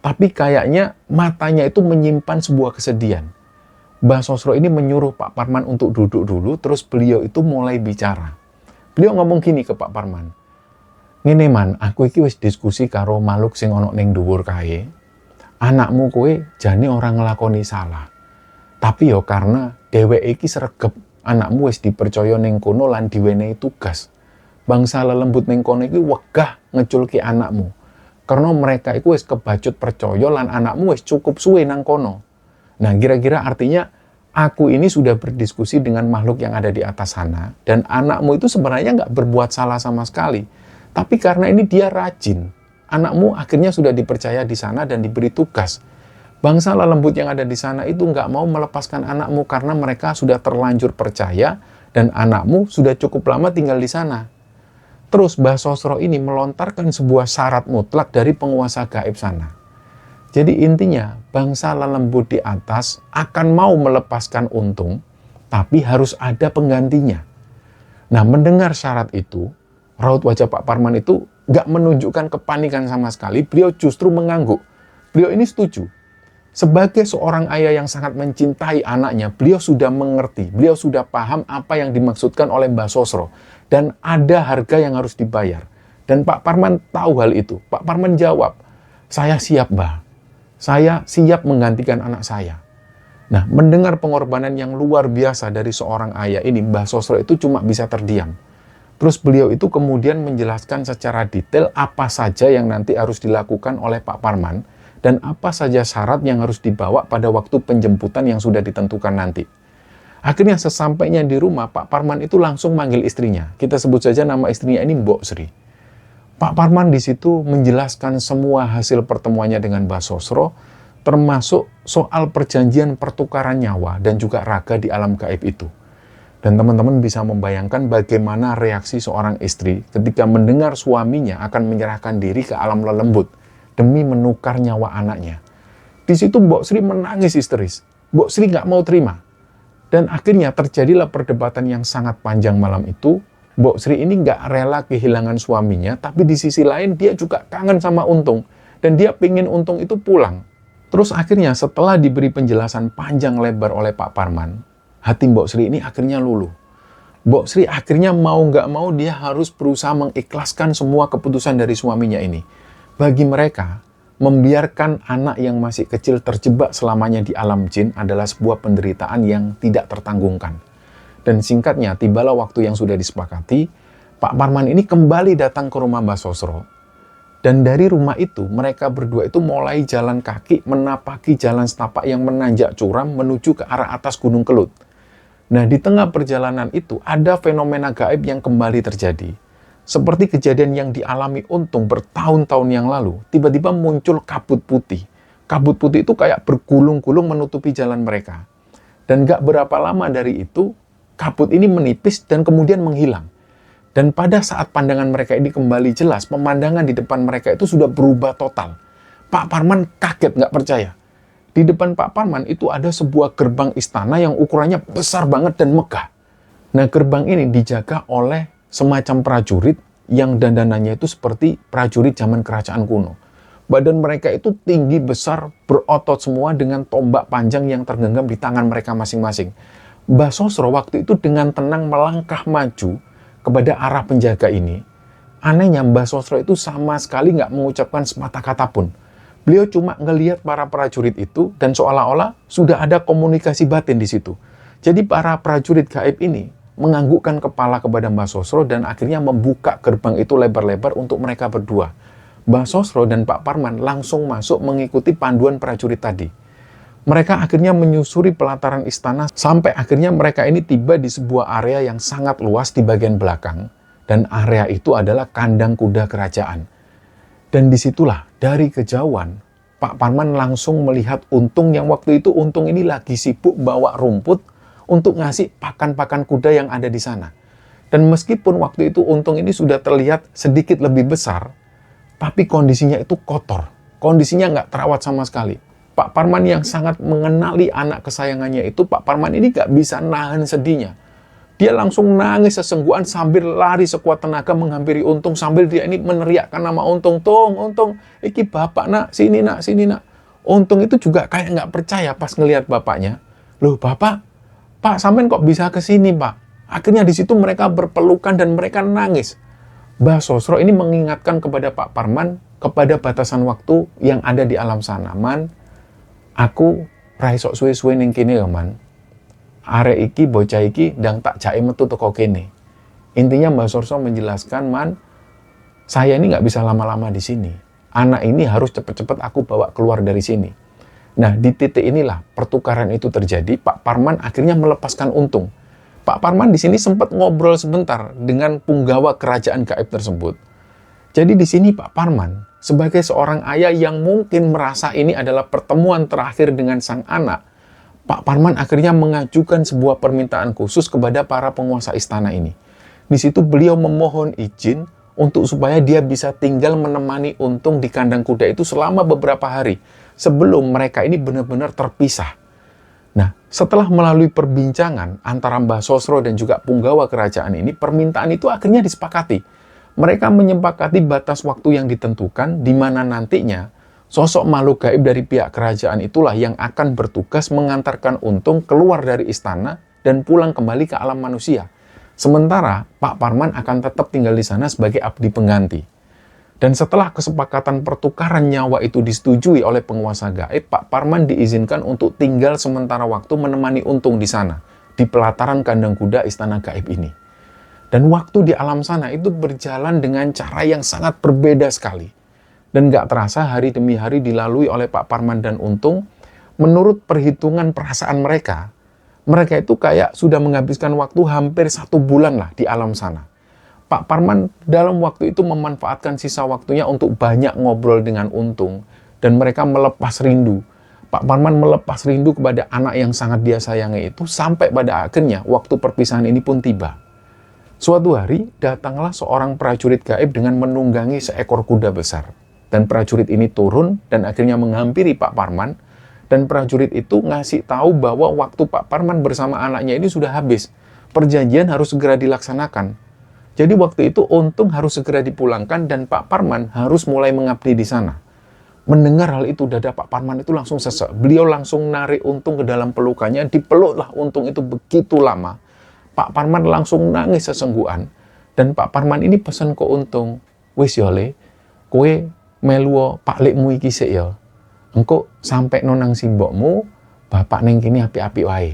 tapi kayaknya matanya itu menyimpan sebuah kesedihan. Mbah Sosro ini menyuruh Pak Parman untuk duduk dulu, terus beliau itu mulai bicara. Beliau ngomong gini ke Pak Parman, ngene man, aku iki wis diskusi karo makhluk sing ana ning dhuwur kae. Anakmu kowe jane ora nglakoni salah. Tapi yo karena dheweke iki sregep, anakmu wis dipercaya ning kono lan diwenehi tugas. Bangsa lelembut ning kono iki wegah ngeculki anakmu. Karena mereka iku wis kebacut percaya lan anakmu wis cukup suwe nang kono. Nah, kira-kira artinya aku ini sudah berdiskusi dengan makhluk yang ada di atas sana dan anakmu itu sebenarnya nggak berbuat salah sama sekali. Tapi karena ini dia rajin, anakmu akhirnya sudah dipercaya di sana dan diberi tugas. Bangsa lelembut yang ada di sana itu nggak mau melepaskan anakmu karena mereka sudah terlanjur percaya dan anakmu sudah cukup lama tinggal di sana. Terus Mbah Sosro ini melontarkan sebuah syarat mutlak dari penguasa gaib sana. Jadi intinya bangsa lelembut di atas akan mau melepaskan Untung, tapi harus ada penggantinya. Nah mendengar syarat itu, raut wajah Pak Parman itu nggak menunjukkan kepanikan sama sekali, beliau justru mengangguk. Beliau ini setuju. Sebagai seorang ayah yang sangat mencintai anaknya, beliau sudah mengerti, beliau sudah paham apa yang dimaksudkan oleh Mbah Sosro. Dan ada harga yang harus dibayar. Dan Pak Parman tahu hal itu. Pak Parman jawab, saya siap Mbah. Saya siap menggantikan anak saya. Nah, mendengar pengorbanan yang luar biasa dari seorang ayah ini, Mbah Sosro itu cuma bisa terdiam. Terus beliau itu kemudian menjelaskan secara detail apa saja yang nanti harus dilakukan oleh Pak Parman dan apa saja syarat yang harus dibawa pada waktu penjemputan yang sudah ditentukan nanti. Akhirnya sesampainya di rumah, Pak Parman itu langsung manggil istrinya. Kita sebut saja nama istrinya ini Mbok Sri. Pak Parman di situ menjelaskan semua hasil pertemuannya dengan Mbah Sosro, termasuk soal perjanjian pertukaran nyawa dan juga raga di alam gaib itu. Dan teman-teman bisa membayangkan bagaimana reaksi seorang istri ketika mendengar suaminya akan menyerahkan diri ke alam lelembut demi menukar nyawa anaknya. Di situ Mbok Sri menangis histeris. Mbok Sri nggak mau terima. Dan akhirnya terjadilah perdebatan yang sangat panjang malam itu. Mbok Sri ini nggak rela kehilangan suaminya, tapi di sisi lain dia juga kangen sama Untung. Dan dia pingin Untung itu pulang. Terus akhirnya setelah diberi penjelasan panjang lebar oleh Pak Parman, hati Mbok Sri ini akhirnya luluh. Mbok Sri akhirnya mau nggak mau dia harus berusaha mengikhlaskan semua keputusan dari suaminya ini. Bagi mereka, membiarkan anak yang masih kecil terjebak selamanya di alam jin adalah sebuah penderitaan yang tidak tertanggungkan. Dan singkatnya, tibalah waktu yang sudah disepakati, Pak Parman ini kembali datang ke rumah Mbah Sosro. Dan dari rumah itu, mereka berdua itu mulai jalan kaki menapaki jalan setapak yang menanjak curam menuju ke arah atas Gunung Kelut. Nah, di tengah perjalanan itu ada fenomena gaib yang kembali terjadi. Seperti kejadian yang dialami Untung bertahun-tahun yang lalu, tiba-tiba muncul kabut putih. Kabut putih itu kayak bergulung-gulung menutupi jalan mereka. Dan gak berapa lama dari itu, kabut ini menipis dan kemudian menghilang. Dan pada saat pandangan mereka ini kembali jelas, pemandangan di depan mereka itu sudah berubah total. Pak Parman kaget gak percaya. Di depan Pak Parman itu ada sebuah gerbang istana yang ukurannya besar banget dan megah. Nah, gerbang ini dijaga oleh semacam prajurit yang dandanannya itu seperti prajurit zaman kerajaan kuno. Badan mereka itu tinggi besar, berotot semua dengan tombak panjang yang tergenggam di tangan mereka masing-masing. Mbah Sosro waktu itu dengan tenang melangkah maju kepada arah penjaga ini. Anehnya Mbah Sosro itu sama sekali nggak mengucapkan sepatah kata pun. Beliau cuma ngelihat para prajurit itu dan seolah-olah sudah ada komunikasi batin di situ. Jadi para prajurit gaib ini menganggukkan kepala kepada Mbah Sosro dan akhirnya membuka gerbang itu lebar-lebar untuk mereka berdua. Mbah Sosro dan Pak Parman langsung masuk mengikuti panduan prajurit tadi. Mereka akhirnya menyusuri pelataran istana sampai akhirnya mereka ini tiba di sebuah area yang sangat luas di bagian belakang. Dan area itu adalah kandang kuda kerajaan. Dan disitulah dari kejauhan Pak Parman langsung melihat Untung yang waktu itu Untung ini lagi sibuk bawa rumput untuk ngasih pakan-pakan kuda yang ada di sana. Dan meskipun waktu itu Untung ini sudah terlihat sedikit lebih besar, tapi kondisinya itu kotor. Kondisinya nggak terawat sama sekali. Pak Parman yang sangat mengenali anak kesayangannya itu, Pak Parman ini nggak bisa nahan sedihnya. Dia langsung nangis sesenggukan sambil lari sekuat tenaga menghampiri Untung sambil dia ini meneriakkan nama Untung. Untung, iki bapak nak, sini nak, sini nak. Untung itu juga kayak nggak percaya pas ngelihat bapaknya. Loh bapak, Pak, sampean kok bisa ke sini, Pak? Akhirnya di situ mereka berpelukan dan mereka nangis. Mbah Sosro ini mengingatkan kepada Pak Parman kepada batasan waktu yang ada di alam sana. Man, aku raisok suwe-suwe ning kene ya, Man. Arek iki bocah iki ndang tak jake metu teko kene. Intinya Mbah Sosro menjelaskan, Man, saya ini nggak bisa lama-lama di sini. Anak ini harus cepet-cepet aku bawa keluar dari sini. Nah, di titik inilah pertukaran itu terjadi. Pak Parman akhirnya melepaskan Untung. Pak Parman di sini sempat ngobrol sebentar dengan punggawa kerajaan gaib tersebut. Jadi di sini Pak Parman, sebagai seorang ayah yang mungkin merasa ini adalah pertemuan terakhir dengan sang anak, Pak Parman akhirnya mengajukan sebuah permintaan khusus kepada para penguasa istana ini. Di situ beliau memohon izin untuk supaya dia bisa tinggal menemani Untung di kandang kuda itu selama beberapa hari sebelum mereka ini benar-benar terpisah. Nah, setelah melalui perbincangan antara Mbah Sosro dan juga punggawa kerajaan ini, permintaan itu akhirnya disepakati. Mereka menyepakati batas waktu yang ditentukan di mana nantinya sosok makhluk gaib dari pihak kerajaan itulah yang akan bertugas mengantarkan Untung keluar dari istana dan pulang kembali ke alam manusia. Sementara Pak Parman akan tetap tinggal di sana sebagai abdi pengganti. Dan setelah kesepakatan pertukaran nyawa itu disetujui oleh penguasa gaib, Pak Parman diizinkan untuk tinggal sementara waktu menemani Untung di sana, di pelataran kandang kuda istana gaib ini. Dan waktu di alam sana itu berjalan dengan cara yang sangat berbeda sekali. Dan gak terasa hari demi hari dilalui oleh Pak Parman dan Untung, menurut perhitungan perasaan mereka itu kayak sudah menghabiskan waktu hampir 1 bulan lah di alam sana. Pak Parman dalam waktu itu memanfaatkan sisa waktunya untuk banyak ngobrol dengan Untung dan mereka melepas rindu. Pak Parman melepas rindu kepada anak yang sangat dia sayangi itu sampai pada akhirnya waktu perpisahan ini pun tiba. Suatu hari datanglah seorang prajurit gaib dengan menunggangi seekor kuda besar. Dan prajurit ini turun dan akhirnya menghampiri Pak Parman dan prajurit itu ngasih tahu bahwa waktu Pak Parman bersama anaknya ini sudah habis. Perjanjian harus segera dilaksanakan. Jadi waktu itu Untung harus segera dipulangkan dan Pak Parman harus mulai mengabdi di sana. Mendengar hal itu, dada Pak Parman itu langsung sesek. Beliau langsung narik Untung ke dalam pelukannya, dipeluklah Untung itu begitu lama. Pak Parman langsung nangis sesenggukan. Dan Pak Parman ini pesan ke Untung, wis yole, kowe meluo paklikmu iki sik ya. Engko sampai nonang simbokmu, bapak neng kini api-api wae.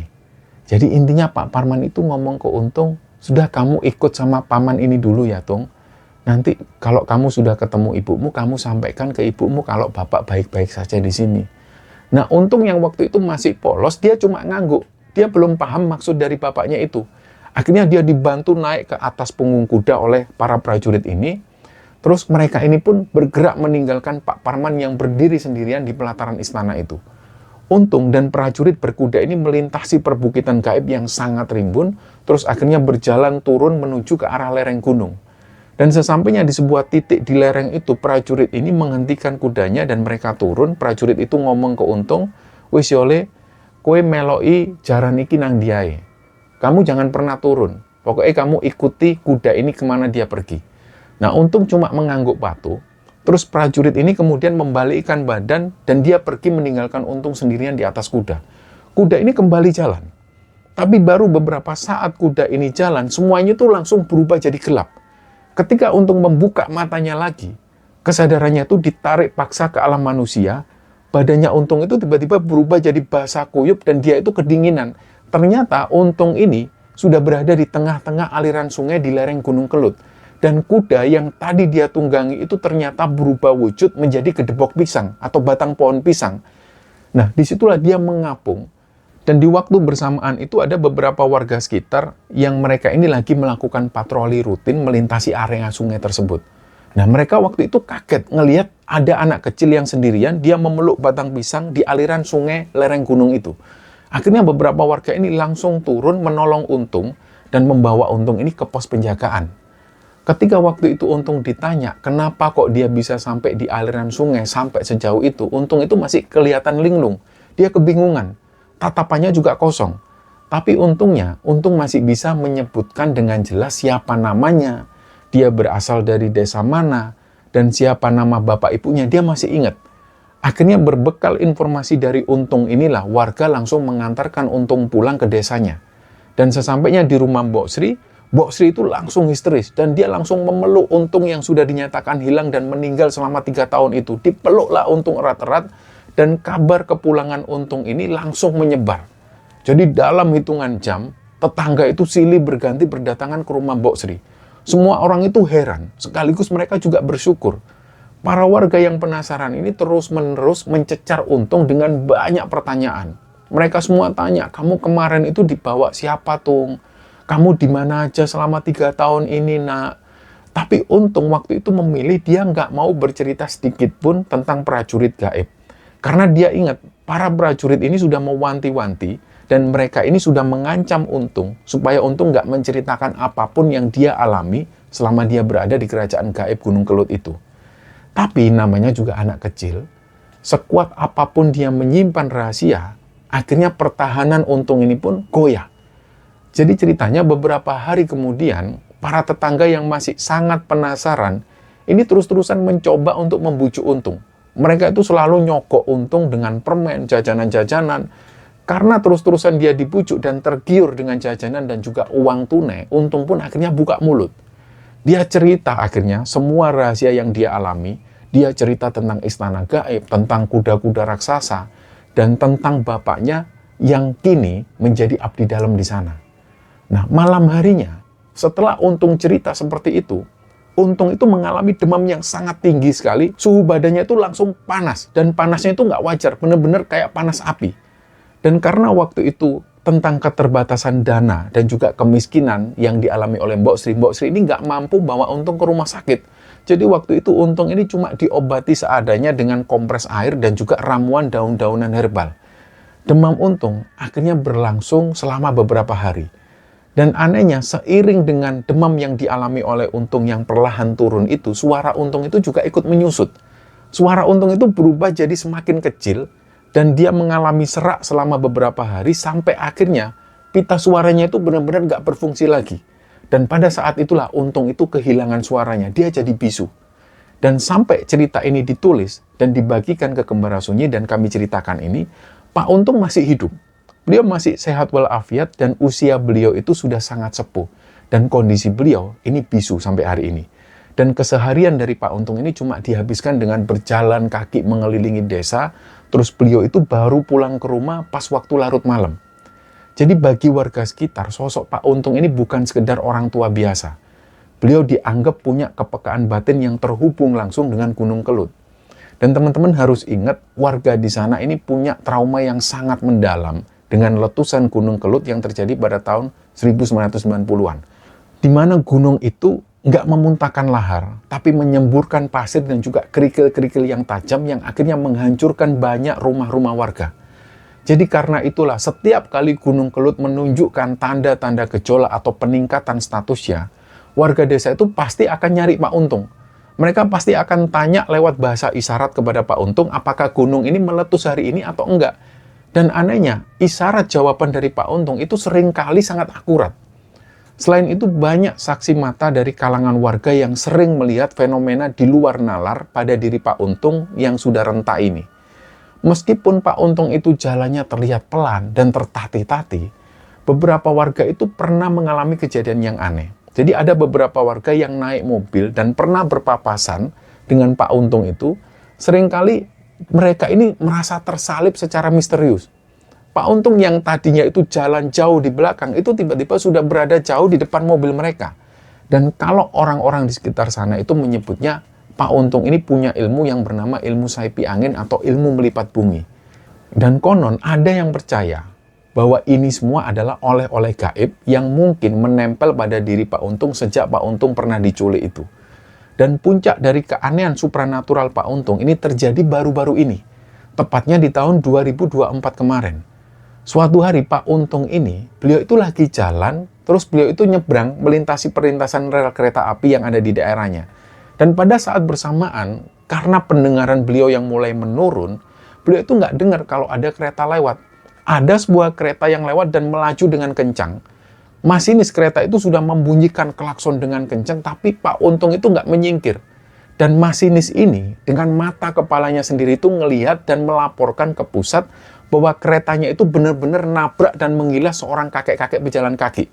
Jadi intinya Pak Parman itu ngomong ke Untung, sudah kamu ikut sama paman ini dulu ya Tung. Nanti kalau kamu sudah ketemu ibumu, kamu sampaikan ke ibumu kalau bapak baik-baik saja di sini. Nah Untung yang waktu itu masih polos, dia cuma ngangguk. Dia belum paham maksud dari bapaknya itu. Akhirnya dia dibantu naik ke atas punggung kuda oleh para prajurit ini. Terus mereka ini pun bergerak meninggalkan Pak Parman yang berdiri sendirian di pelataran istana itu. Untung dan prajurit berkuda ini melintasi perbukitan gaib yang sangat rimbun, terus akhirnya berjalan turun menuju ke arah lereng gunung. Dan sesampainya di sebuah titik di lereng itu, prajurit ini menghentikan kudanya dan mereka turun. Prajurit itu ngomong ke Untung, "Wis yole, kowe meloi jaran iki nang diae. Kamu jangan pernah turun. Pokoknya kamu ikuti kuda ini kemana dia pergi." Nah, Untung cuma mengangguk patuh. Terus prajurit ini kemudian membalikkan badan dan dia pergi meninggalkan Untung sendirian di atas kuda. Kuda ini kembali jalan. Tapi baru beberapa saat kuda ini jalan, semuanya itu langsung berubah jadi gelap. Ketika Untung membuka matanya lagi, kesadarannya itu ditarik paksa ke alam manusia. Badannya Untung itu tiba-tiba berubah jadi basah kuyup dan dia itu kedinginan. Ternyata Untung ini sudah berada di tengah-tengah aliran sungai di lereng Gunung Kelut. Dan kuda yang tadi dia tunggangi itu ternyata berubah wujud menjadi gedebok pisang atau batang pohon pisang. Nah, disitulah dia mengapung. Dan di waktu bersamaan itu ada beberapa warga sekitar yang mereka ini lagi melakukan patroli rutin melintasi area sungai tersebut. Nah, mereka waktu itu kaget ngelihat ada anak kecil yang sendirian, dia memeluk batang pisang di aliran sungai lereng gunung itu. Akhirnya beberapa warga ini langsung turun menolong Untung dan membawa Untung ini ke pos penjagaan. Ketika waktu itu Untung ditanya, kenapa kok dia bisa sampai di aliran sungai sampai sejauh itu, Untung itu masih kelihatan linglung. Dia kebingungan, tatapannya juga kosong. Tapi untungnya, Untung masih bisa menyebutkan dengan jelas siapa namanya, dia berasal dari desa mana, dan siapa nama bapak ibunya, dia masih ingat. Akhirnya berbekal informasi dari Untung inilah, warga langsung mengantarkan Untung pulang ke desanya. Dan sesampainya di rumah Mbok Sri itu langsung histeris. Dan dia langsung memeluk Untung yang sudah dinyatakan hilang dan meninggal selama 3 tahun itu. Dipeluklah Untung erat-erat, dan kabar kepulangan Untung ini langsung menyebar. Jadi dalam hitungan jam, tetangga itu silih berganti berdatangan ke rumah Mbok Sri. Semua orang itu heran, sekaligus mereka juga bersyukur. Para warga yang penasaran ini terus-menerus mencecar Untung dengan banyak pertanyaan. Mereka semua tanya, kamu kemarin itu dibawa siapa Tung? Kamu di mana aja selama 3 tahun ini nak? Tapi Untung waktu itu memilih dia nggak mau bercerita sedikit pun tentang prajurit gaib. Karena dia ingat, para prajurit ini sudah mewanti-wanti dan mereka ini sudah mengancam Untung supaya Untung nggak menceritakan apapun yang dia alami selama dia berada di kerajaan gaib Gunung Kelut itu. Tapi namanya juga anak kecil, sekuat apapun dia menyimpan rahasia, akhirnya pertahanan Untung ini pun goyah. Jadi ceritanya beberapa hari kemudian, para tetangga yang masih sangat penasaran, ini terus-terusan mencoba untuk membujuk Untung. Mereka itu selalu nyogok Untung dengan permen, jajanan-jajanan. Karena terus-terusan dia dibujuk dan tergiur dengan jajanan dan juga uang tunai, Untung pun akhirnya buka mulut. Dia cerita akhirnya semua rahasia yang dia alami. Dia cerita tentang istana gaib, tentang kuda-kuda raksasa, dan tentang bapaknya yang kini menjadi abdi dalam di sana. Nah, malam harinya, setelah Untung cerita seperti itu, Untung itu mengalami demam yang sangat tinggi sekali, suhu badannya itu langsung panas, dan panasnya itu nggak wajar, bener-bener kayak panas api. Dan karena waktu itu tentang keterbatasan dana dan juga kemiskinan yang dialami oleh Mbok Sri ini nggak mampu bawa Untung ke rumah sakit. Jadi waktu itu Untung ini cuma diobati seadanya dengan kompres air dan juga ramuan daun-daunan herbal. Demam Untung akhirnya berlangsung selama beberapa hari. Dan anehnya, seiring dengan demam yang dialami oleh Untung yang perlahan turun itu, suara Untung itu juga ikut menyusut. Suara Untung itu berubah jadi semakin kecil, dan dia mengalami serak selama beberapa hari, sampai akhirnya pita suaranya itu benar-benar nggak berfungsi lagi. Dan pada saat itulah Untung itu kehilangan suaranya, dia jadi bisu. Dan sampai cerita ini ditulis dan dibagikan ke Kembara Sunyi dan kami ceritakan ini, Pak Untung masih hidup. Beliau masih sehat walafiat dan usia beliau itu sudah sangat sepuh. Dan kondisi beliau ini bisu sampai hari ini. Dan keseharian dari Pak Untung ini cuma dihabiskan dengan berjalan kaki mengelilingi desa, terus beliau itu baru pulang ke rumah pas waktu larut malam. Jadi bagi warga sekitar, sosok Pak Untung ini bukan sekedar orang tua biasa. Beliau dianggap punya kepekaan batin yang terhubung langsung dengan Gunung Kelut. Dan teman-teman harus ingat, warga di sana ini punya trauma yang sangat mendalam dengan letusan Gunung Kelut yang terjadi pada tahun 1990-an. Di mana gunung itu nggak memuntahkan lahar, tapi menyemburkan pasir dan juga kerikil-kerikil yang tajam yang akhirnya menghancurkan banyak rumah-rumah warga. Jadi karena itulah setiap kali Gunung Kelut menunjukkan tanda-tanda gejolak atau peningkatan statusnya, warga desa itu pasti akan nyari Pak Untung. Mereka pasti akan tanya lewat bahasa isyarat kepada Pak Untung apakah gunung ini meletus hari ini atau enggak. Dan anehnya, isyarat jawaban dari Pak Untung itu seringkali sangat akurat. Selain itu, banyak saksi mata dari kalangan warga yang sering melihat fenomena di luar nalar pada diri Pak Untung yang sudah renta ini. Meskipun Pak Untung itu jalannya terlihat pelan dan tertatih-tatih, beberapa warga itu pernah mengalami kejadian yang aneh. Jadi ada beberapa warga yang naik mobil dan pernah berpapasan dengan Pak Untung itu, seringkali mereka ini merasa tersalib secara misterius. Pak Untung yang tadinya itu jalan jauh di belakang, itu tiba-tiba sudah berada jauh di depan mobil mereka. Dan kalau orang-orang di sekitar sana itu menyebutnya, Pak Untung ini punya ilmu yang bernama ilmu saipi angin atau ilmu melipat bumi. Dan konon ada yang percaya bahwa ini semua adalah oleh-oleh gaib yang mungkin menempel pada diri Pak Untung sejak Pak Untung pernah diculik itu. Dan puncak dari keanehan supranatural Pak Untung ini terjadi baru-baru ini, tepatnya di tahun 2024 kemarin. Suatu hari Pak Untung ini, beliau itu lagi jalan, terus beliau itu nyebrang melintasi perlintasan rel kereta api yang ada di daerahnya. Dan pada saat bersamaan, karena pendengaran beliau yang mulai menurun, beliau itu nggak dengar kalau ada kereta lewat. Ada sebuah kereta yang lewat dan melaju dengan kencang. Masinis kereta itu sudah membunyikan klakson dengan kencang, tapi Pak Untung itu nggak menyingkir. Dan masinis ini dengan mata kepalanya sendiri itu ngelihat dan melaporkan ke pusat bahwa keretanya itu benar-benar nabrak dan mengilas seorang kakek-kakek pejalan kaki.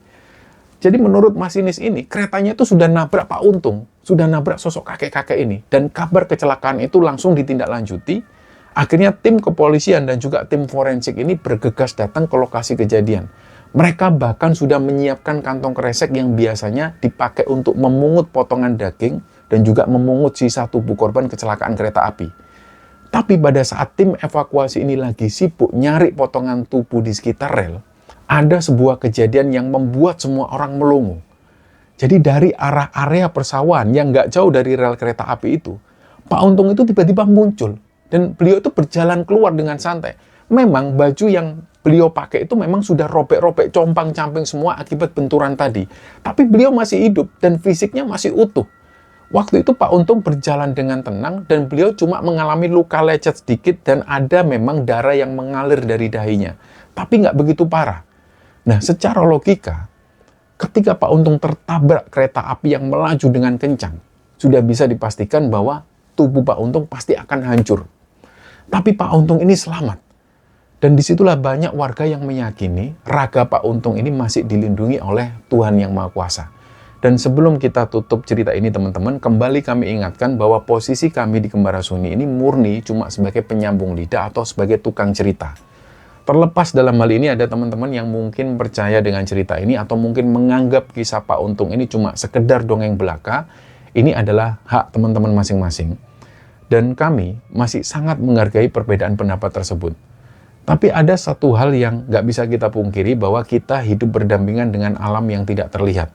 Jadi menurut masinis ini, keretanya itu sudah nabrak Pak Untung, sudah nabrak sosok kakek-kakek ini. Dan kabar kecelakaan itu langsung ditindaklanjuti. Akhirnya tim kepolisian dan juga tim forensik ini bergegas datang ke lokasi kejadian. Mereka bahkan sudah menyiapkan kantong kresek yang biasanya dipakai untuk memungut potongan daging dan juga memungut sisa tubuh korban kecelakaan kereta api. Tapi pada saat tim evakuasi ini lagi sibuk nyari potongan tubuh di sekitar rel, ada sebuah kejadian yang membuat semua orang melongo. Jadi dari arah area persawahan yang nggak jauh dari rel kereta api itu, Pak Untung itu tiba-tiba muncul. Dan beliau itu berjalan keluar dengan santai. Memang baju yang beliau pakai itu memang sudah robek-robek, compang-camping semua akibat benturan tadi. Tapi beliau masih hidup dan fisiknya masih utuh. Waktu itu Pak Untung berjalan dengan tenang dan beliau cuma mengalami luka lecet sedikit dan ada memang darah yang mengalir dari dahinya. Tapi nggak begitu parah. Nah, secara logika, ketika Pak Untung tertabrak kereta api yang melaju dengan kencang, sudah bisa dipastikan bahwa tubuh Pak Untung pasti akan hancur. Tapi Pak Untung ini selamat. Dan disitulah banyak warga yang meyakini raga Pak Untung ini masih dilindungi oleh Tuhan Yang Maha Kuasa. Dan sebelum kita tutup cerita ini teman-teman, kembali kami ingatkan bahwa posisi kami di Kembara Sunyi ini murni cuma sebagai penyambung lidah atau sebagai tukang cerita. Terlepas dalam hal ini ada teman-teman yang mungkin percaya dengan cerita ini atau mungkin menganggap kisah Pak Untung ini cuma sekedar dongeng belaka, ini adalah hak teman-teman masing-masing. Dan kami masih sangat menghargai perbedaan pendapat tersebut. Tapi ada satu hal yang nggak bisa kita pungkiri bahwa kita hidup berdampingan dengan alam yang tidak terlihat.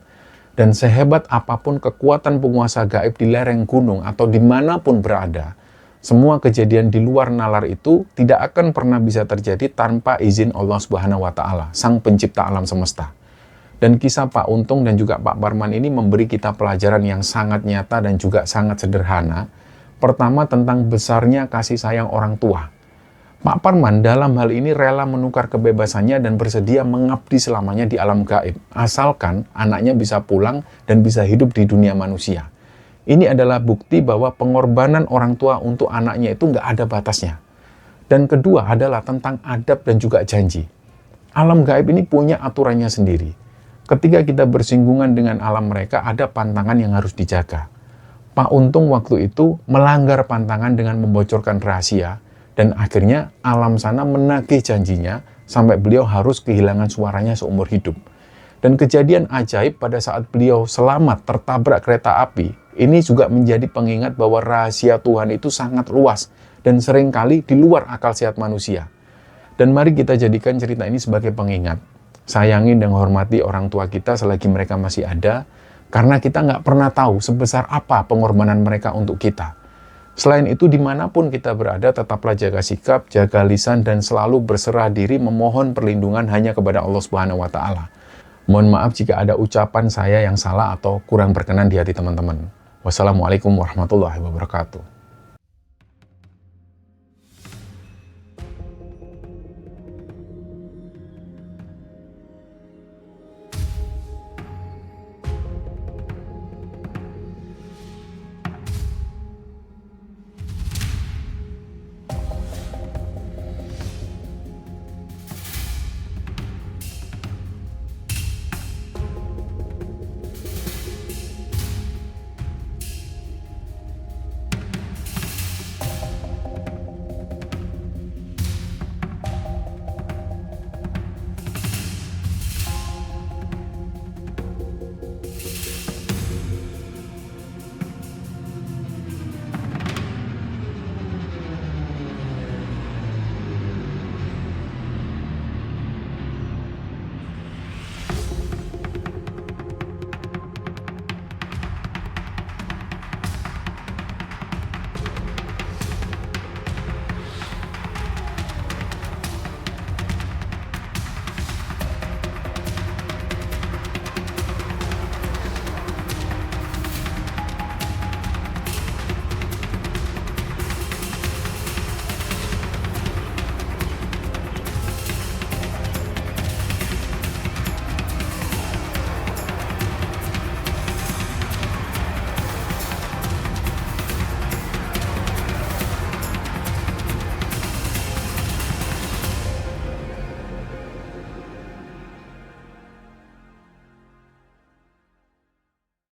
Dan sehebat apapun kekuatan penguasa gaib di lereng gunung atau dimanapun berada, semua kejadian di luar nalar itu tidak akan pernah bisa terjadi tanpa izin Allah Subhanahu wa Ta'ala, Sang Pencipta alam semesta. Dan kisah Pak Untung dan juga Pak Parman ini memberi kita pelajaran yang sangat nyata dan juga sangat sederhana. Pertama, tentang besarnya kasih sayang orang tua. Pak Parman dalam hal ini rela menukar kebebasannya dan bersedia mengabdi selamanya di alam gaib, asalkan anaknya bisa pulang dan bisa hidup di dunia manusia. Ini adalah bukti bahwa pengorbanan orang tua untuk anaknya itu nggak ada batasnya. Dan kedua adalah tentang adab dan juga janji. Alam gaib ini punya aturannya sendiri. Ketika kita bersinggungan dengan alam mereka, ada pantangan yang harus dijaga. Pak Untung waktu itu melanggar pantangan dengan membocorkan rahasia, dan akhirnya alam sana menagih janjinya sampai beliau harus kehilangan suaranya seumur hidup. Dan kejadian ajaib pada saat beliau selamat tertabrak kereta api, ini juga menjadi pengingat bahwa rahasia Tuhan itu sangat luas dan seringkali di luar akal sehat manusia. Dan mari kita jadikan cerita ini sebagai pengingat. Sayangi dan hormati orang tua kita selagi mereka masih ada, karena kita nggak pernah tahu sebesar apa pengorbanan mereka untuk kita. Selain itu, dimanapun kita berada, tetaplah jaga sikap, jaga lisan, dan selalu berserah diri memohon perlindungan hanya kepada Allah Subhanahu wa Ta'ala. Mohon maaf jika ada ucapan saya yang salah atau kurang berkenan di hati teman-teman. Wassalamualaikum warahmatullahi wabarakatuh.